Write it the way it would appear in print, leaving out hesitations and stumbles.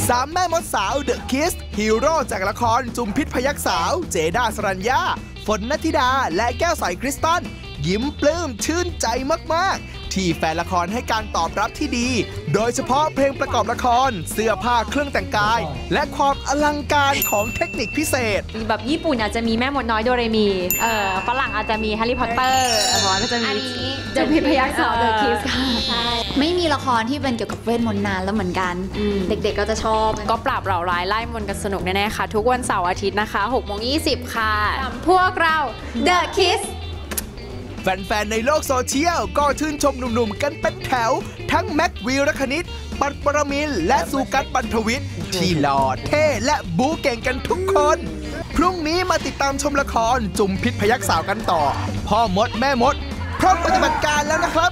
3 แม่มดสาวเดอะคิสฮีโร่จากละครจุมพิษพยัคฆ์สาวเจด้าสรัญญาฝนณธิดาและแก้วใสคริสตัลยิ้มปลื้มชื่นใจมากๆที่แฟนละครให้การตอบรับที่ดีโดยเฉพาะเพลงประกอบละครเสื้อผ้าเครื่องแต่งกายและความอลังการของเทคนิคพิเศษแบบญี่ปุ่นอาจจะมีแม่มดน้อยโดเรมีฝรั่งอาจจะมีแฮร์รี่พอตเตอร์ก็จะมีจุมพิษพยัคฆ์สาวเดอะคิสค่ะไม่มีละครที่เป็นเกี่ยวกับเวทมนต์นานแล้วเหมือนกันเด็กๆก็จะชอบก็ปราบเหล่าร้ายไล่มนต์กันสนุกแน่ๆค่ะทุกวันเสาร์อาทิตย์นะคะ6:20 ค่ะพวกเรา The Kiss แฟนๆในโลกโซเชียลก็ชื่นชมหนุ่มๆกันเป็นแถวทั้งแม็กวีรคณิตปัดปรมินและสุกัสบรรทวิทย์ที่หล่อเท่และบู๊เก่งกันทุกคนพรุ่งนี้มาติดตามชมละครจุมพิษพยัคฆ์สาวกันต่อพ่อมดแม่มดพร้อมปฏิบัติการแล้วนะครับ